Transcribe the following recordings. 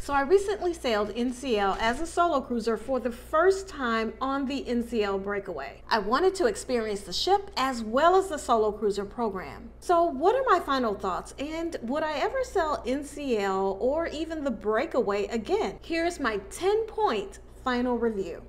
So I recently sailed NCL as a solo cruiser for the first time on the NCL Breakaway. I wanted to experience the ship as well as the solo cruiser program. So what are my final thoughts, and would I ever sail NCL or even the Breakaway again? Here's my 10-point final review.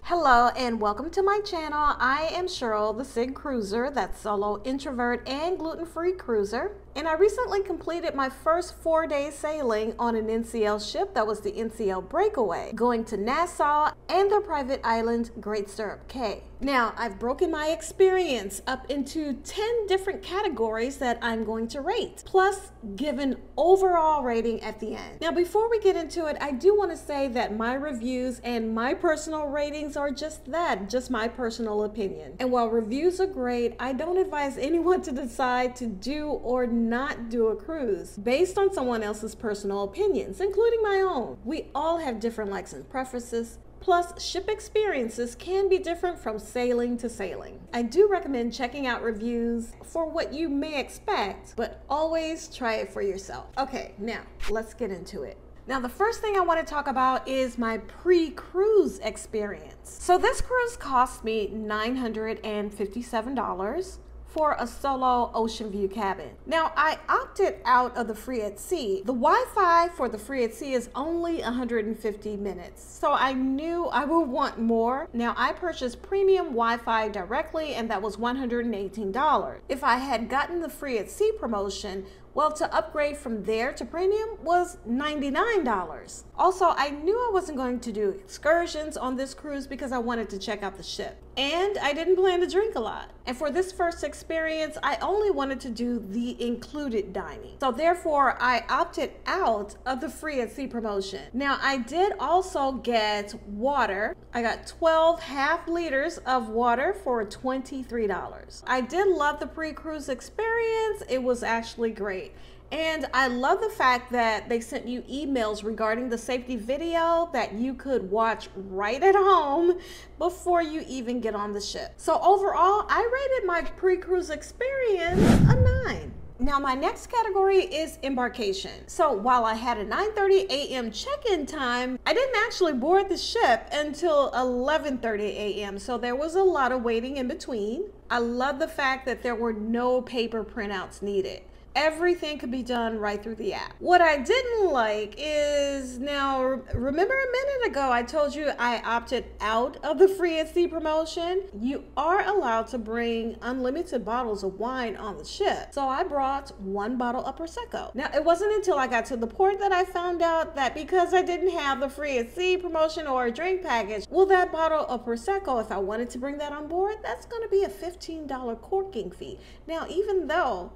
Hello and welcome to my channel. I am Cheryl, the SIG Cruiser, that's solo, introvert, and gluten-free cruiser. And I recently completed my first 4-day sailing on an NCL ship, that was the NCL Breakaway, going to Nassau and their private island, Great Stirrup Cay. Now, I've broken my experience up into 10 different categories that I'm going to rate, plus give an overall rating at the end. Now, before we get into it, I do want to say that my reviews and my personal ratings are just that, just my personal opinion. And while reviews are great, I don't advise anyone to decide to do or not do a cruise based on someone else's personal opinions, including my own. We all have different likes and preferences. Plus, ship experiences can be different from sailing to sailing. I do recommend checking out reviews for what you may expect, but always try it for yourself. Okay, now let's get into it. Now, the first thing I want to talk about is my pre-cruise experience. So this cruise cost me $957 for a solo ocean view cabin. Now, I opted out of the free at sea. The Wi-Fi for the free at sea is only 150 minutes, so I knew I would want more. Now, I purchased premium Wi-Fi directly, and that was $118. If I had gotten the free at sea promotion, well, to upgrade from there to premium was $99. Also, I knew I wasn't going to do excursions on this cruise because I wanted to check out the ship. And I didn't plan to drink a lot. And for this first experience, I only wanted to do the included dining. So therefore, I opted out of the free at sea promotion. Now, I did also get water. I got 12 half liters of water for $23. I did love the pre-cruise experience. It was actually great. And I love the fact that they sent you emails regarding the safety video that you could watch right at home before you even get on the ship. So overall, I rated my pre-cruise experience a 9. Now, my next category is embarkation. So while I had a 9:30 a.m. check-in time, I didn't actually board the ship until 11:30 a.m. So there was a lot of waiting in between. I love the fact that there were no paper printouts needed. Everything could be done right through the app. What I didn't like is, now remember a minute ago I told you I opted out of the free at sea promotion? You are allowed to bring unlimited bottles of wine on the ship. So I brought 1 bottle of Prosecco. Now, it wasn't until I got to the port that I found out that because I didn't have the free at sea promotion or a drink package, well, that bottle of Prosecco, if I wanted to bring that on board, that's gonna be a $15 corking fee. Now, even though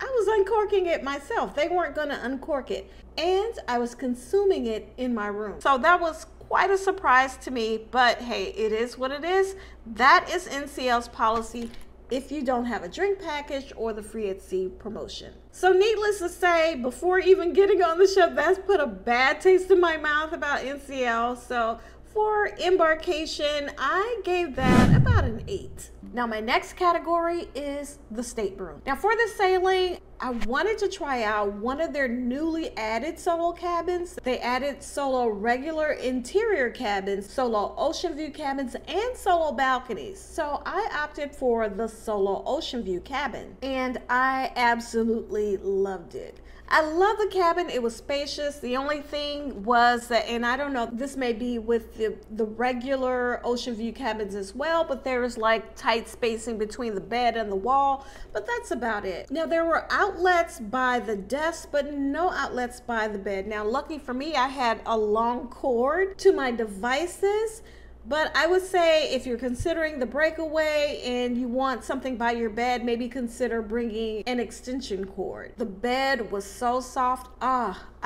I was uncorking it myself, they weren't gonna uncork it, and I was consuming it in my room. So that was quite a surprise to me, but hey, it is what it is. That is NCL's policy if you don't have a drink package or the free at sea promotion. So needless to say, before even getting on the ship, that's put a bad taste in my mouth about NCL. So for embarkation, I gave that about an 8. Now, my next category is the stateroom. Now, for the sailing, I wanted to try out one of their newly added solo cabins. They added solo regular interior cabins, solo ocean view cabins, and solo balconies. So I opted for the solo ocean view cabin, and I absolutely loved it. I love the cabin. It was spacious. The only thing was that, and I don't know, this may be with the regular ocean view cabins as well, but there was like tight spacing between the bed and the wall, but that's about it. Now, there were outlets by the desk, but no outlets by the bed. Now, lucky for me, I had a long cord to my devices. But I would say if you're considering the Breakaway and you want something by your bed, maybe consider bringing an extension cord. The bed was so soft.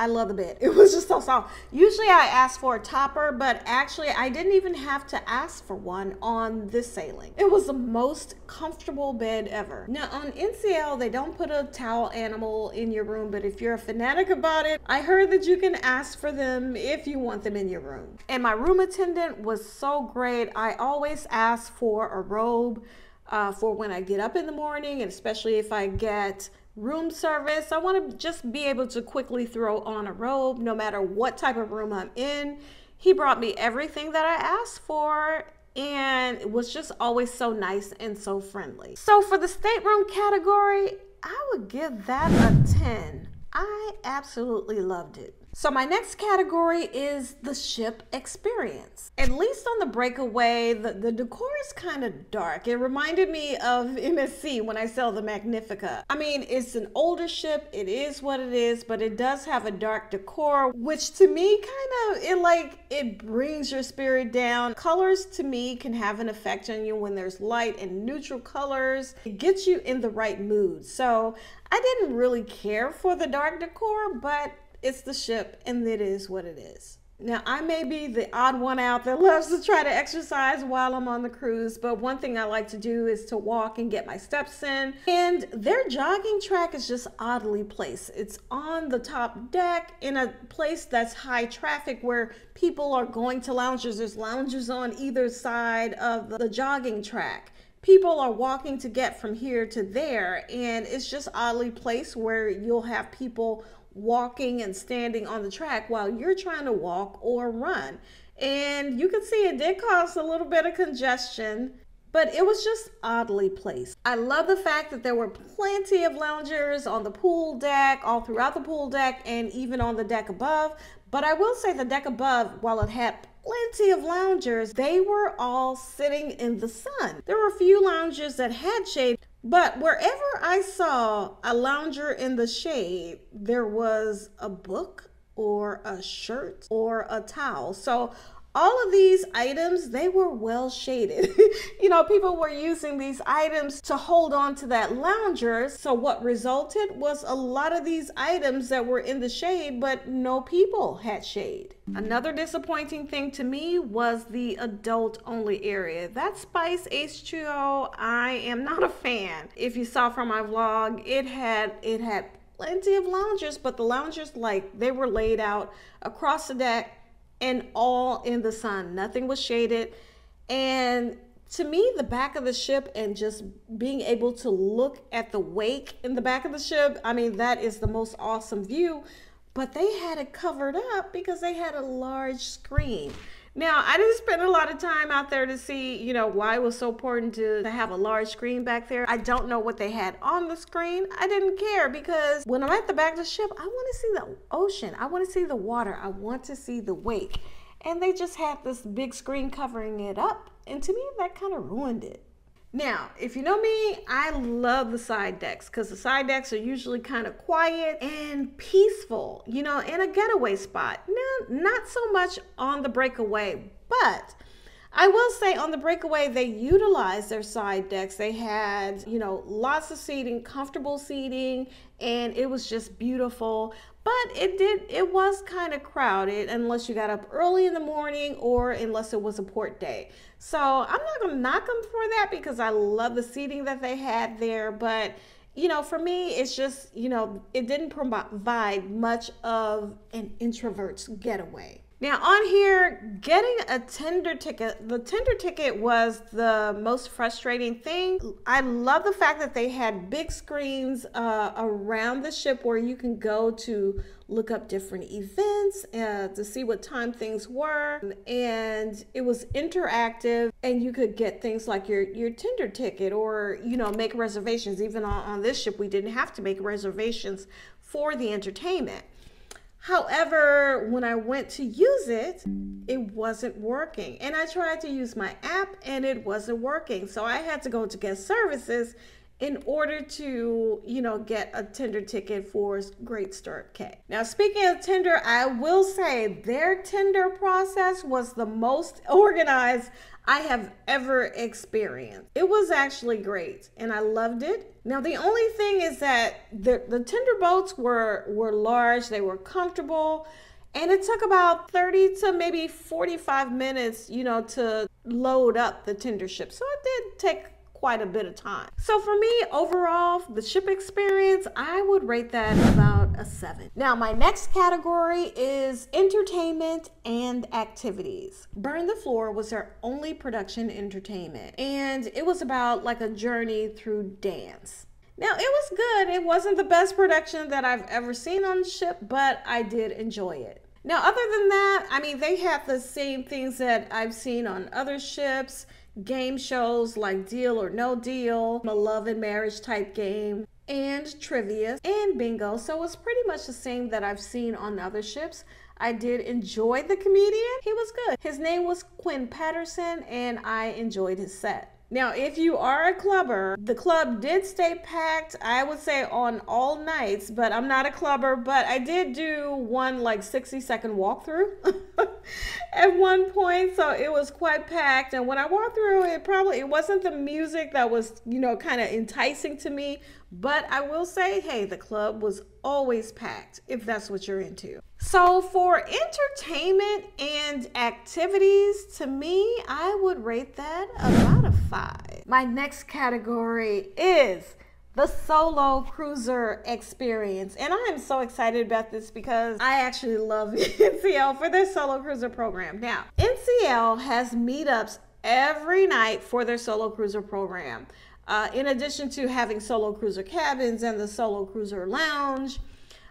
I love the bed. It was just so soft. Usually I ask for a topper, but actually I didn't even have to ask for one on this sailing. It was the most comfortable bed ever. Now on NCL, they don't put a towel animal in your room, but if you're a fanatic about it, I heard that you can ask for them if you want them in your room. And my room attendant was so so great. I always ask for a robe for when I get up in the morning, and especially if I get room service. I want to just be able to quickly throw on a robe no matter what type of room I'm in. He brought me everything that I asked for, and it was just always so nice and so friendly. So for the stateroom category, I would give that a 10. I absolutely loved it. So my next category is the ship experience. At least on the Breakaway, the decor is kind of dark. It reminded me of MSC when I saw the Magnifica. I mean, it's an older ship, it is what it is, but it does have a dark decor, which to me it brings your spirit down. Colors to me can have an effect on you when there's light and neutral colors. It gets you in the right mood. So I didn't really care for the dark decor, but it's the ship and it is what it is. Now, I may be the odd one out that loves to try to exercise while I'm on the cruise, but one thing I like to do is to walk and get my steps in. And their jogging track is just oddly placed. It's on the top deck in a place that's high traffic where people are going to loungers. There's loungers on either side of the jogging track. People are walking to get from here to there, and it's just oddly placed where you'll have people walking and standing on the track while you're trying to walk or run. And you can see it did cause a little bit of congestion, but it was just oddly placed. I love the fact that there were plenty of loungers on the pool deck, all throughout the pool deck, and even on the deck above. But I will say the deck above, while it had plenty of loungers, they were all sitting in the sun. There were a few loungers that had shade, but wherever I saw a lounger in the shade, there was a book or a shirt or a towel. So all of these items, they were well shaded. You know, people were using these items to hold on to that lounger. So what resulted was a lot of these items that were in the shade, but no people had shade. Another disappointing thing to me was the adult only area. That Spice H2O, I am not a fan. If you saw from my vlog, it had plenty of loungers, but the loungers, like, they were laid out across the deck and all in the sun. Nothing was shaded. And to me, the back of the ship and just being able to look at the wake in the back of the ship, I mean, that is the most awesome view. But they had it covered up because they had a large screen. Now, I didn't spend a lot of time out there to see, you know, why it was so important to have a large screen back there. I don't know what they had on the screen. I didn't care because when I'm at the back of the ship, I want to see the ocean. I want to see the water. I want to see the wake. And they just had this big screen covering it up. And to me, that kind of ruined it. Now, if you know me, I love the side decks because the side decks are usually kind of quiet and peaceful, you know, in a getaway spot. Now, not so much on the Breakaway, but I will say on the Breakaway, they utilized their side decks. They had, you know, lots of seating, comfortable seating, and it was just beautiful. But it was kind of crowded unless you got up early in the morning or unless it was a port day. So I'm not going to knock them for that because I love the seating that they had there. But, you know, for me, it's just, you know, it didn't provide much of an introvert's getaway. Now on here, getting a tender ticket, the tender ticket was the most frustrating thing. I love the fact that they had big screens around the ship where you can go to look up different events to see what time things were. And it was interactive and you could get things like your tender ticket or, you know, make reservations. Even on this ship, we didn't have to make reservations for the entertainment. However, when I went to use it, it wasn't working. And I tried to use my app and it wasn't working. So I had to go to guest services in order to, you know, get a tender ticket for Great Stirrup Cay. Now, speaking of tender, I will say their tender process was the most organized I have ever experienced. It was actually great and I loved it. Now, the only thing is that the tender boats were large, they were comfortable, and it took about 30 to maybe 45 minutes, you know, to load up the tender ship. So it did take quite a bit of time. So for me, overall, the ship experience, I would rate that about a 7. Now, my next category is entertainment and activities. Burn the Floor was their only production entertainment, and it was about like a journey through dance. Now, it was good. It wasn't the best production that I've ever seen on the ship, but I did enjoy it. Now, other than that, I mean, they had the same things that I've seen on other ships, game shows like Deal or No Deal, a love and marriage type game, and trivia and bingo. So it's pretty much the same that I've seen on other ships. I did enjoy the comedian. He was good. His name was Quinn Patterson, and I enjoyed his set. Now, if you are a clubber, the club did stay packed, I would say on all nights, but I'm not a clubber, but I did do one like 60-second walkthrough at one point, so it was quite packed. And when I walked through, it wasn't the music that was, you know, kind of enticing to me, but I will say, hey, the club was always packed if that's what you're into. So for entertainment and activities, to me, I would rate that about a 5. My next category is the solo cruiser experience. And I am so excited about this because I actually love NCL for their solo cruiser program. Now, NCL has meetups every night for their solo cruiser program. In addition to having solo cruiser cabins and the solo cruiser lounge,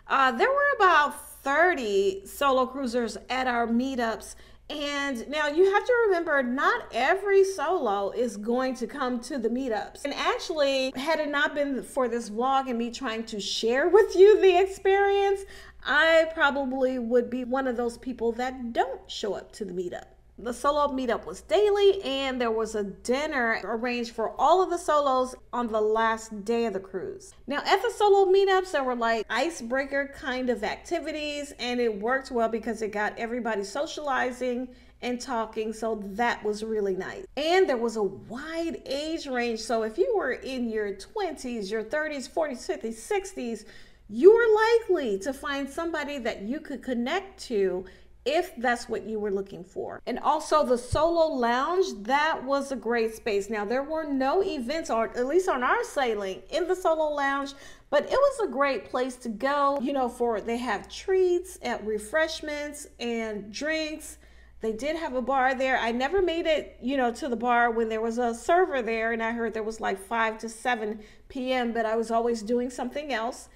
there were about 30 solo cruisers at our meetups. And now you have to remember, not every solo is going to come to the meetups. And actually, had it not been for this vlog and me trying to share with you the experience, I probably would be one of those people that don't show up to the meetup. The solo meetup was daily, and there was a dinner arranged for all of the solos on the last day of the cruise. Now, at the solo meetups, there were like icebreaker kind of activities, and it worked well because it got everybody socializing and talking, so that was really nice. And there was a wide age range, so if you were in your 20s, your 30s, 40s, 50s, 60s, you were likely to find somebody that you could connect to if that's what you were looking for. And also the solo lounge, that was a great space. Now, there were no events, or at least on our sailing, in the solo lounge, but it was a great place to go, you know, they have treats and refreshments and drinks. They did have a bar there. I never made it, you know, to the bar when there was a server there, and I heard there was like 5 to 7 p.m., but I was always doing something else.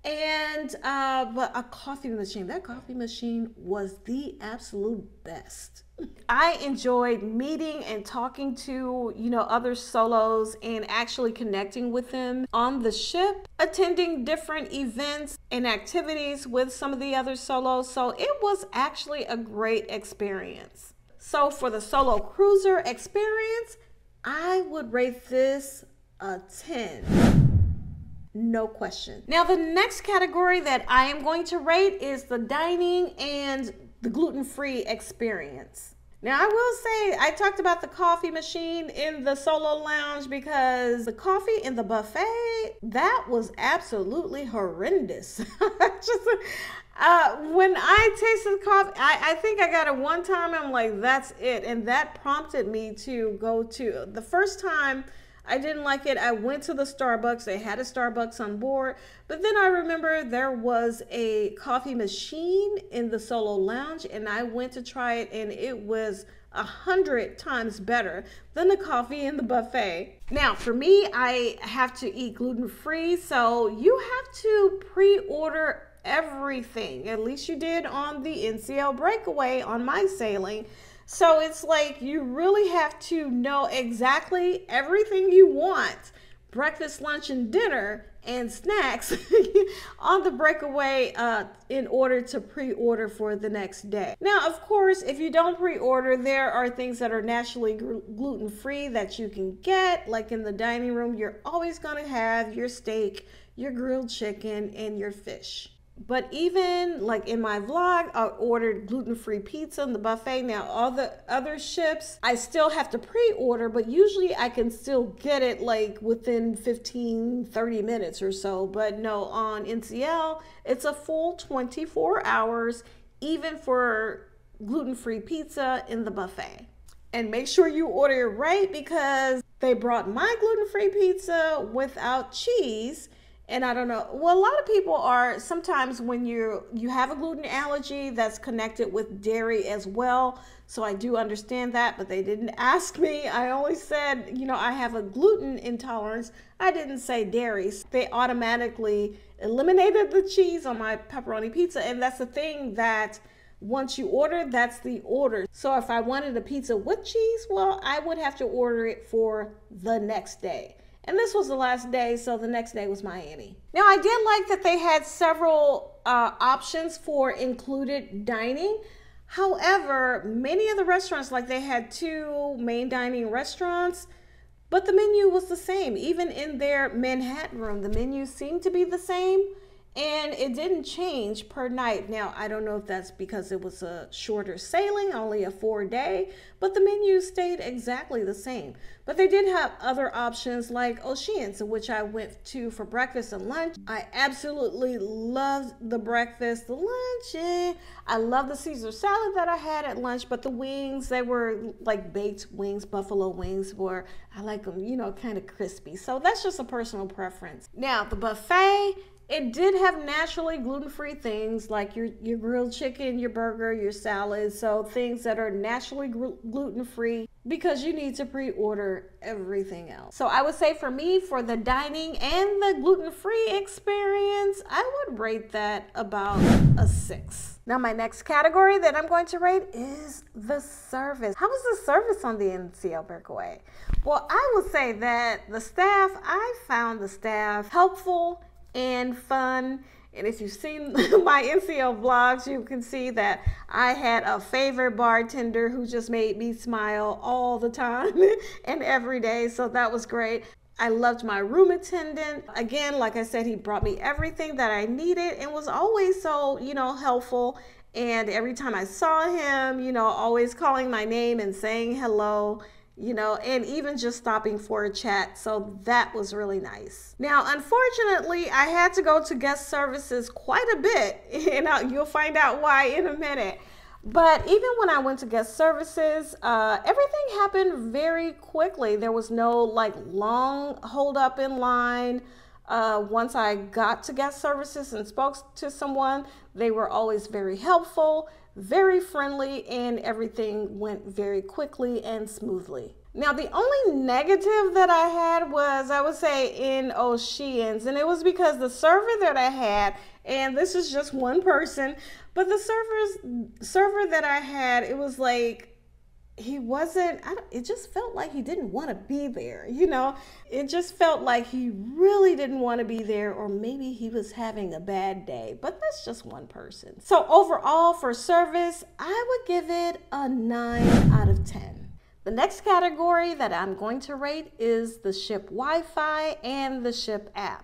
And but a coffee machine, that coffee machine was the absolute best. I enjoyed meeting and talking to, you know, other solos and actually connecting with them on the ship, attending different events and activities with some of the other solos. So it was actually a great experience. So for the solo cruiser experience, I would rate this a 10. No question. Now, the next category that I am going to rate is the dining and the gluten-free experience. Now, I will say, I talked about the coffee machine in the solo lounge because the coffee in the buffet, that was absolutely horrendous. When I tasted coffee, I think I got it one time, I'm like, that's it. And that prompted me to go to, the first time I didn't like it, I went to the Starbucks. They had a Starbucks on board, but then I remember there was a coffee machine in the solo lounge, and I went to try it, and it was 100 times better than the coffee in the buffet. Now, for me, I have to eat gluten-free, so you have to pre-order everything. At least you did on the NCL Breakaway on my sailing. So it's like you really have to know exactly everything you want, breakfast, lunch, and dinner, and snacks on the Breakaway in order to pre-order for the next day. Now, of course, if you don't pre-order, there are things that are naturally gluten-free that you can get. Like in the dining room, you're always going to have your steak, your grilled chicken, and your fish. But even like in my vlog, I ordered gluten-free pizza in the buffet. Now, all the other ships, I still have to pre-order, but usually I can still get it like within 15-30 minutes or so. But no, on NCL, it's a full 24 hours, even for gluten-free pizza in the buffet. And make sure you order it right, because they brought my gluten-free pizza without cheese. And I don't know, well, a lot of people are, sometimes when you have a gluten allergy, that's connected with dairy as well. So I do understand that, but they didn't ask me. I only said, you know, I have a gluten intolerance. I didn't say dairy. They automatically eliminated the cheese on my pepperoni pizza. And that's the thing, that once you order, that's the order. So if I wanted a pizza with cheese, well, I would have to order it for the next day. And this was the last day, so the next day was Miami. Now, I did like that they had several options for included dining. However, many of the restaurants, like they had 2 main dining restaurants, but the menu was the same. Even in their Manhattan room, the menu seemed to be the same, and it didn't change per night. Now, I don't know if that's because it was a shorter sailing, only a 4-day, but the menu stayed exactly the same. But they did have other options like Oceans, which I went to for breakfast and lunch. I absolutely loved the breakfast. The lunch, I love the Caesar salad that I had at lunch, but the wings, they were like baked wings, buffalo wings, were, I like them, you know, kind of crispy. So that's just a personal preference. Now, the buffet, it did have naturally gluten-free things like your grilled chicken, your burger, your salad. So things that are naturally gluten-free, because you need to pre-order everything else. So I would say for me, for the dining and the gluten-free experience, I would rate that about a 6. Now, my next category that I'm going to rate is the service. How was the service on the NCL Breakaway? Well, I would say that the staff, I found the staff helpful and fun. And if you've seen my NCL vlogs, you can see that I had a favorite bartender who just made me smile all the time and every day. So that was great. I loved my room attendant. Again, like I said, he brought me everything that I needed and was always so, you know, helpful. And every time I saw him, you know, always calling my name and saying hello, you know, and even just stopping for a chat. So that was really nice. Now, unfortunately, I had to go to guest services quite a bit, and you'll find out why in a minute. But even when I went to guest services, everything happened very quickly. There was no like long hold up in line. Once I got to guest services and spoke to someone, they were always very helpful, very friendly, and everything went very quickly and smoothly. Now, the only negative that I had was, I would say, in Oceans, and it was because the server that I had, and this is just one person, but the server that I had, it was like, he wasn't, it just felt like he didn't want to be there, you know? It just felt like he really didn't want to be there, or maybe he was having a bad day, but that's just one person. So overall, for service, I would give it a 9 out of 10. The next category that I'm going to rate is the ship Wi-Fi and the ship app.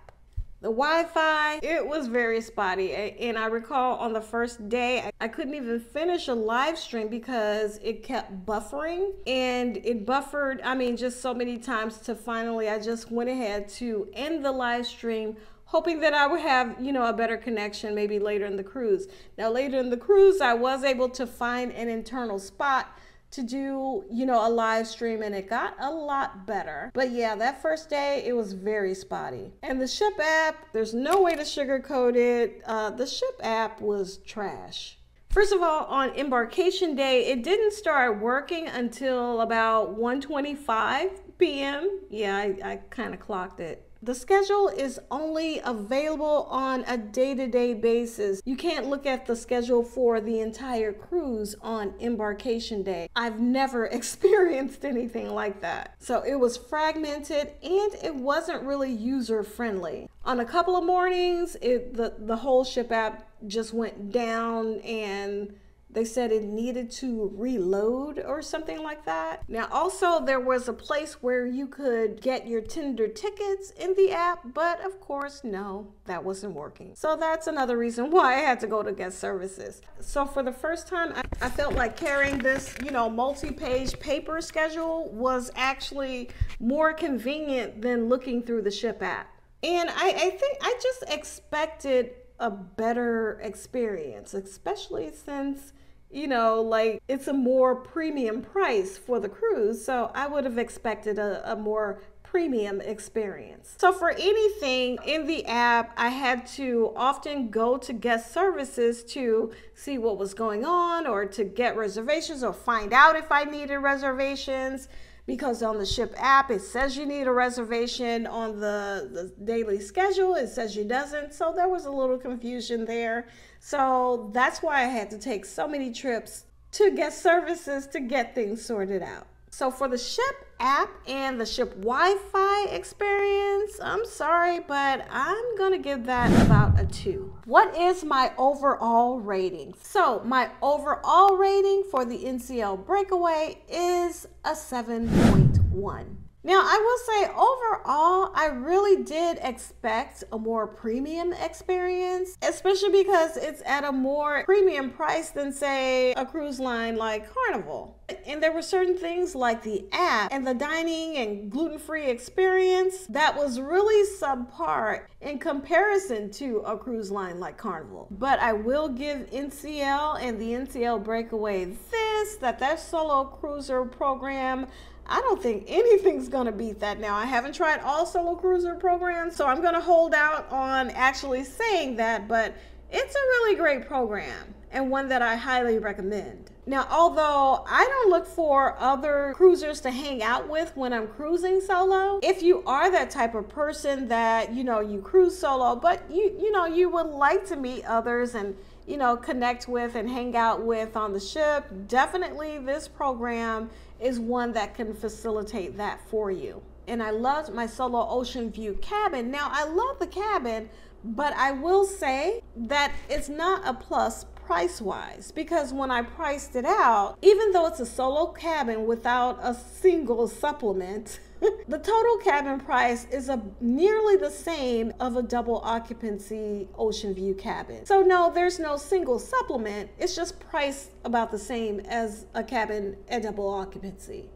The Wi-Fi, it was very spotty, and I recall on the first day, I couldn't even finish a live stream because it kept buffering, and it buffered, I mean, just so many times to finally, I just went ahead to end the live stream, hoping that I would have, you know, a better connection maybe later in the cruise. Now, later in the cruise, I was able to find an internal spot to do, you know, a live stream, and it got a lot better. But yeah, that first day, it was very spotty. And the ship app, there's no way to sugarcoat it. The ship app was trash. First of all, on embarkation day, it didn't start working until about 1:25 p.m. Yeah, I kind of clocked it. The schedule is only available on a day-to-day basis. You can't look at the schedule for the entire cruise on embarkation day. I've never experienced anything like that. So it was fragmented, and it wasn't really user-friendly. On a couple of mornings, the whole ship app just went down, and they said it needed to reload or something like that. Now, also, there was a place where you could get your tender tickets in the app, but of course, no, that wasn't working. So that's another reason why I had to go to guest services. So for the first time, I felt like carrying this, you know, multi-page paper schedule was actually more convenient than looking through the ship app. And I think I just expected a better experience, especially since you know, like it's a more premium price for the cruise. So I would have expected a more premium experience. So for anything in the app, I had to often go to guest services to see what was going on, or to get reservations, or find out if I needed reservations, because on the ship app it says you need a reservation. On the daily schedule it says you doesn't. So there was a little confusion there. So that's why I had to take so many trips to guest services to get things sorted out. So for the ship app and the ship Wi-Fi experience, I'm sorry, but I'm gonna give that about a 2. What is my overall rating? So my overall rating for the NCL Breakaway is a 7.1. Now, I will say overall, I really did expect a more premium experience, especially because it's at a more premium price than, say, a cruise line like Carnival. And there were certain things like the app and the dining and gluten-free experience that was really subpar in comparison to a cruise line like Carnival. But I will give NCL and the NCL Breakaway this, that their solo cruiser program, I don't think anything's going to beat that. Now, I haven't tried all solo cruiser programs, so I'm going to hold out on actually saying that, but it's a really great program and one that I highly recommend. Now, although I don't look for other cruisers to hang out with when I'm cruising solo, if you are that type of person that, you know, you cruise solo, but you would like to meet others and, you know, connect with and hang out with on the ship, definitely this program is one that can facilitate that for you. And I loved my solo ocean view cabin. Now, I love the cabin, but I will say that it's not a plus price-wise, because when I priced it out, even though it's a solo cabin without a single supplement, the total cabin price is nearly the same of a double occupancy ocean view cabin. So no, there's no single supplement. It's just priced about the same as a cabin at double occupancy.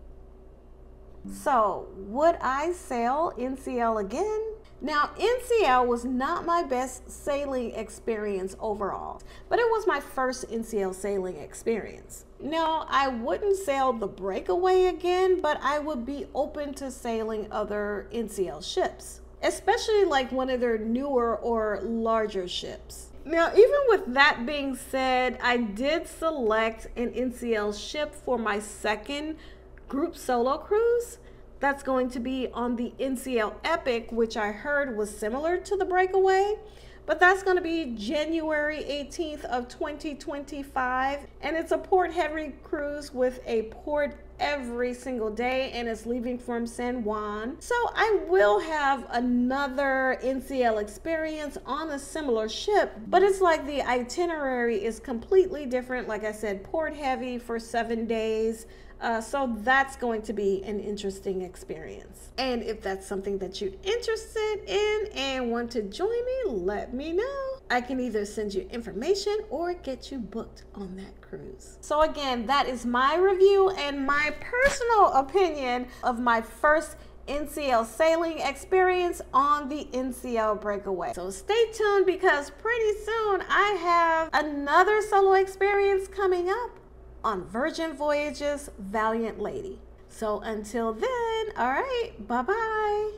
So would I sail NCL again? Now, NCL was not my best sailing experience overall, but it was my first NCL sailing experience. Now, I wouldn't sail the Breakaway again, but I would be open to sailing other NCL ships, especially like one of their newer or larger ships. Now, even with that being said, I did select an NCL ship for my second group solo cruise. That's going to be on the NCL Epic, which I heard was similar to the Breakaway, but that's going to be January 18th of 2025, and it's a port-heavy cruise with a port every single day, and it's leaving from San Juan. So I will have another NCL experience on a similar ship, but it's like the itinerary is completely different. Like I said, port-heavy for 7 days. So that's going to be an interesting experience. And if that's something that you're interested in and want to join me, let me know. I can either send you information or get you booked on that cruise. So again, that is my review and my personal opinion of my first NCL sailing experience on the NCL Breakaway. So stay tuned, because pretty soon I have another solo experience coming up on Virgin Voyages Valiant Lady. So until then, all right, bye-bye.